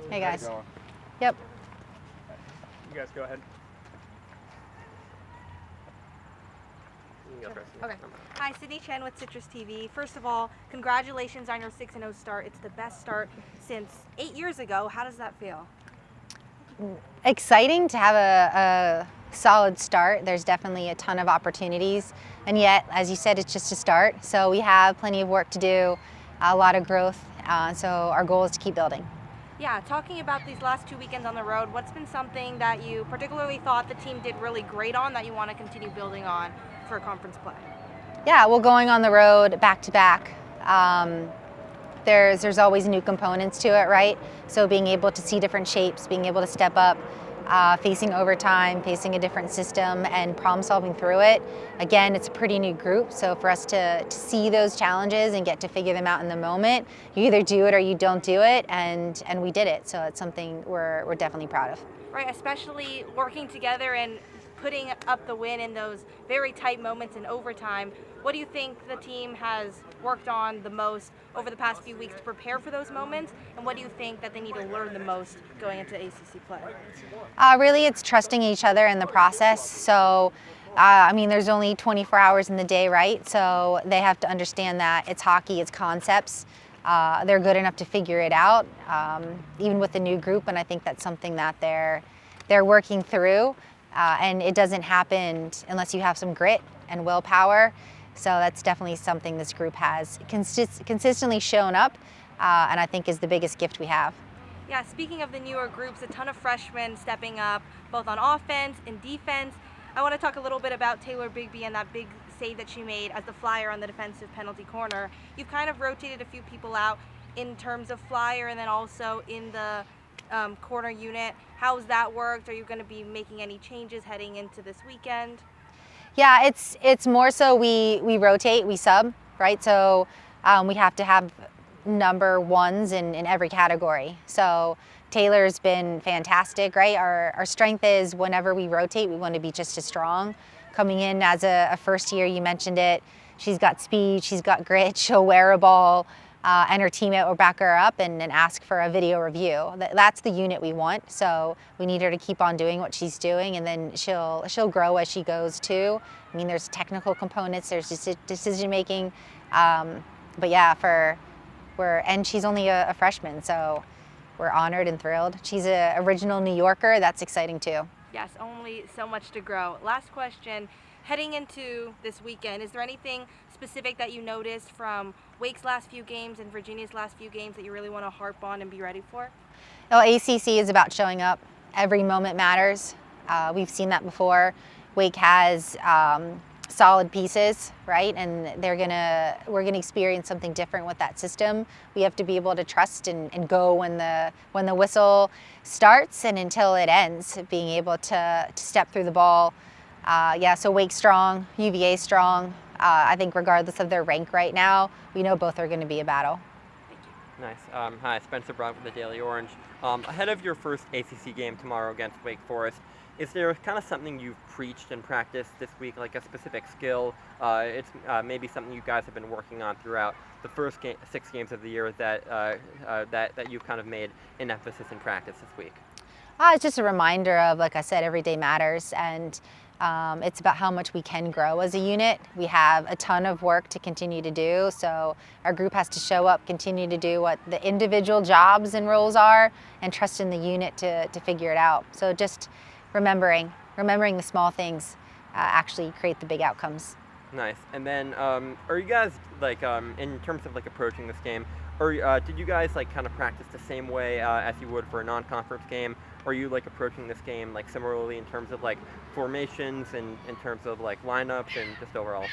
Hey guys. Yep. You guys go ahead. Okay. Hi, Sydney Chen with Citrus TV. First of all, congratulations on your 6-0 start. It's the best start since 8 years ago. How does that feel? Exciting to have a solid start. There's definitely a ton of opportunities, and yet, as you said, it's just a start. So we have plenty of work to do, a lot of growth. So our goal is to keep building. Yeah, talking about these last 2 weekends on the road, what's been something that you particularly thought the team did really great on that you want to continue building on for conference play? Yeah, well, going on the road back to back, there's always new components to it, right? So being able to see different shapes, being able to step up, facing overtime, facing a different system, and problem solving through it. Again, it's a pretty new group, so for us to see those challenges and get to figure them out in the moment, you either do it or you don't do it, and we did it. So it's something we're definitely proud of. Right, especially working together and putting up the win in those very tight moments in overtime. What do you think the team has worked on the most over the past few weeks to prepare for those moments? And what do you think that they need to learn the most going into ACC play? Really, it's trusting each other in the process. So, I mean, there's only 24 hours in the day, right? So they have to understand that it's hockey, it's concepts. They're good enough to figure it out, even with the new group, and I think that's something that they're working through. And it doesn't happen unless you have some grit and willpower. So that's definitely something this group has consistently shown up, and I think is the biggest gift we have. Yeah, speaking of the newer groups, a ton of freshmen stepping up, both on offense and defense. I want to talk a little bit about Taylor Bigby and that big save that she made as the flyer on the defensive penalty corner. You've kind of rotated a few people out in terms of flyer and then also in the corner unit. How's that worked? Are you going to be making any changes heading into this weekend? Yeah, it's more so we rotate, we sub, right? So we have to have number ones in every category. So Taylor's been fantastic, right? Our strength is whenever we rotate, we want to be just as strong. Coming in as a first year, you mentioned it, she's got speed, she's got grit, she'll wear a ball, and her teammate will back her up and ask for a video review. That's the unit we want. So we need her to keep on doing what she's doing, and then she'll grow as she goes too. I mean, there's technical components, there's decision making, but yeah, and she's only a freshman, so we're honored and thrilled. She's an original New Yorker. That's exciting too. Yes, only so much to grow. Last question. Heading into this weekend, is there anything specific that you noticed from Wake's last few games and Virginia's last few games that you really want to harp on and be ready for? Well, ACC is about showing up. Every moment matters. We've seen that before. Wake has solid pieces, right? And we're gonna experience something different with that system. We have to be able to trust and go when the whistle starts and until it ends, being able to step through the ball. Yeah, so Wake's strong, UVA strong. I think regardless of their rank right now, we know both are going to be a battle. Nice. Hi, Spencer Brown from the Daily Orange. Ahead of your first ACC game tomorrow against Wake Forest, is there kind of something you've preached and practiced this week, like a specific skill? It's maybe something you guys have been working on throughout the first 6 games of the year that you've kind of made an emphasis in practice this week. It's just a reminder of, like I said, every day matters, and it's about how much we can grow as a unit. We have a ton of work to continue to do, so our group has to show up, continue to do what the individual jobs and roles are, and trust in the unit to figure it out. So just remembering the small things actually create the big outcomes. Nice. And then, are you guys in terms of approaching this game? Or did you guys kind of practice the same way as you would for a non-conference game? Or are you approaching this game similarly in terms of formations and in terms of lineups and just overall?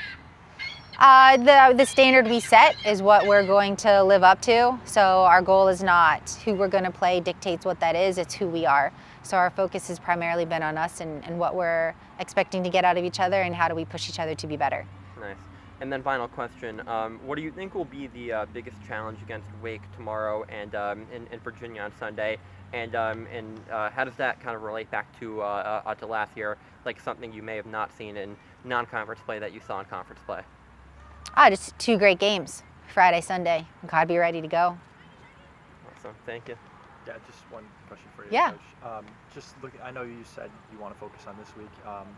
The standard we set is what we're going to live up to. So our goal is not who we're going to play dictates what that is, it's who we are. So our focus has primarily been on us and what we're expecting to get out of each other and how do we push each other to be better. Nice. And then final question, what do you think will be the biggest challenge against Wake tomorrow and in Virginia on Sunday? And how does that kind of relate back to last year, something you may have not seen in non-conference play that you saw in conference play? Just 2 great games, Friday, Sunday. We've got to be ready to go. Awesome, thank you. Yeah, just one question for you, Yeah. Coach. Just look, I know you said you want to focus on this week,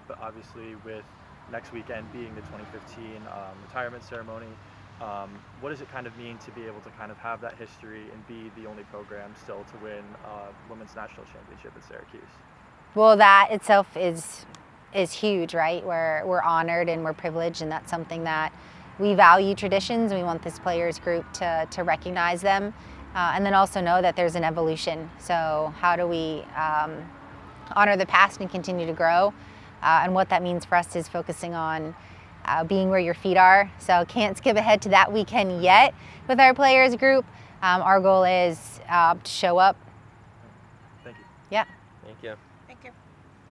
but obviously with next weekend being the 2015 retirement ceremony, what does it kind of mean to be able to kind of have that history and be the only program still to win women's national championship at Syracuse? Well, that itself is huge, right? We're honored and we're privileged, and that's something that we value traditions, and we want this players group to recognize them, and then also know that there's an evolution. So how do we honor the past and continue to grow? And what that means for us is focusing on being where your feet are. So can't skip ahead to that weekend yet with our players group. Our goal is to show up. Thank you. Yeah. Thank you.